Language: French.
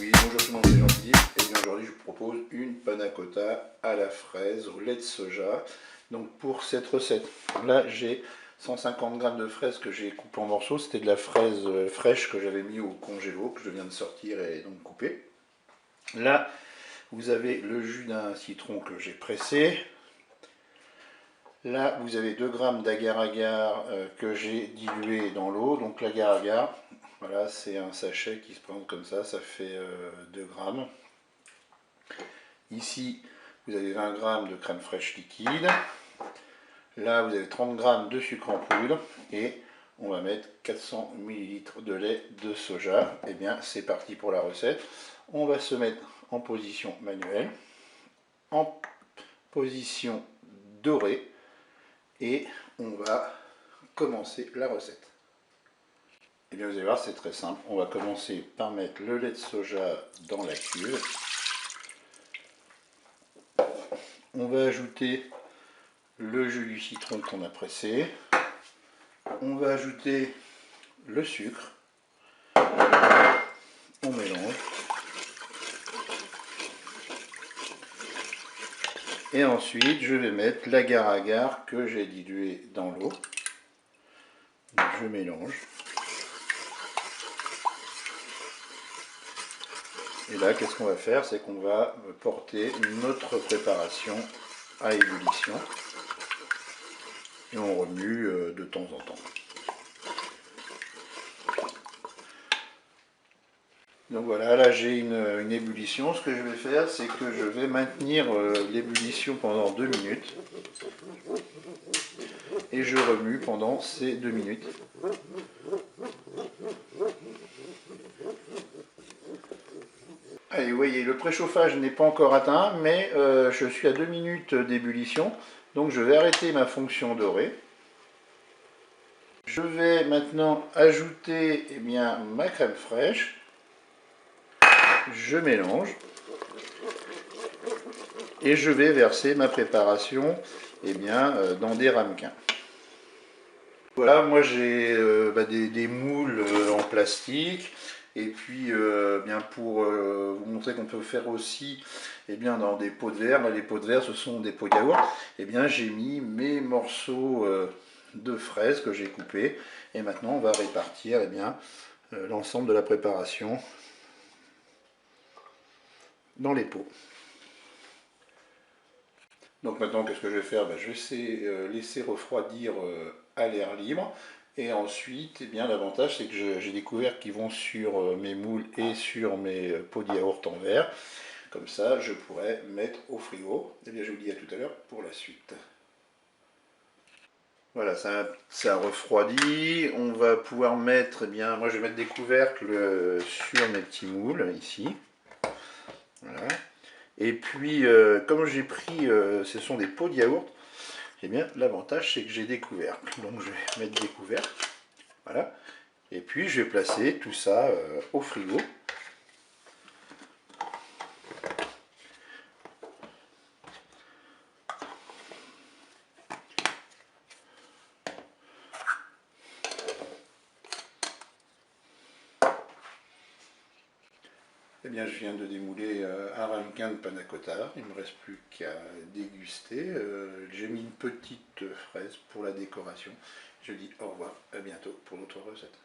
Oui, bonjour tout le monde, c'est Jean-Philippe. Et bien aujourd'hui je vous propose une panna cotta à la fraise au lait de soja. Donc pour cette recette, là j'ai 150 g de fraises que j'ai coupées en morceaux. C'était de la fraise fraîche que j'avais mis au congélo, que je viens de sortir et donc couper. Là vous avez le jus d'un citron que j'ai pressé. Là vous avez 2 g d'agar-agar que j'ai dilué dans l'eau. Donc l'agar-agar, voilà, c'est un sachet qui se présente comme ça fait 2 grammes. Ici, vous avez 20 g de crème fraîche liquide. Là, vous avez 30 g de sucre en poudre. Et on va mettre 400 ml de lait de soja. Et bien, c'est parti pour la recette. On va se mettre en position manuelle, en position dorée. Et on va commencer la recette. Et bien, vous allez voir, c'est très simple. On va commencer par mettre le lait de soja dans la cuve. On va ajouter le jus du citron qu'on a pressé. On va ajouter le sucre. On mélange. Et ensuite, je vais mettre l'agar-agar que j'ai dilué dans l'eau. Je mélange. Et là, qu'est-ce qu'on va faire? C'est qu'on va porter notre préparation à ébullition. Et on remue de temps en temps. Donc voilà, là j'ai une ébullition. Ce que je vais faire, c'est que je vais maintenir l'ébullition pendant 2 minutes. Et je remue pendant ces 2 minutes. Allez, vous voyez, le préchauffage n'est pas encore atteint, mais je suis à 2 minutes d'ébullition. Donc je vais arrêter ma fonction dorée. Je vais maintenant ajouter ma crème fraîche. Je mélange. Et je vais verser ma préparation dans des ramequins. Voilà, moi j'ai des moules en plastique. Et puis, pour vous montrer qu'on peut faire aussi dans des pots de verre. Là, les pots de verre, ce sont des pots de yaourt. J'ai mis mes morceaux de fraises que j'ai coupés. Et maintenant, on va répartir l'ensemble de la préparation dans les pots. Donc maintenant, qu'est-ce que je vais faire? Je vais laisser refroidir à l'air libre. Et ensuite, l'avantage, c'est que j'ai des couvercles qui vont sur mes moules et sur mes pots de yaourt en verre. Comme ça, je pourrais mettre au frigo. Je vous dis à tout à l'heure pour la suite. Voilà, ça refroidit. On va pouvoir mettre, moi je vais mettre des couvercles sur mes petits moules, ici. Voilà. Et puis, comme j'ai pris, ce sont des pots de yaourt, l'avantage c'est que j'ai des couvercles. Donc je vais mettre des couvercles. Voilà. Et puis je vais placer tout ça au frigo. Je viens de démouler un ramequin de panna cotta. Il ne me reste plus qu'à déguster. J'ai mis une petite fraise pour la décoration. Je dis au revoir, à bientôt pour d'autres recettes.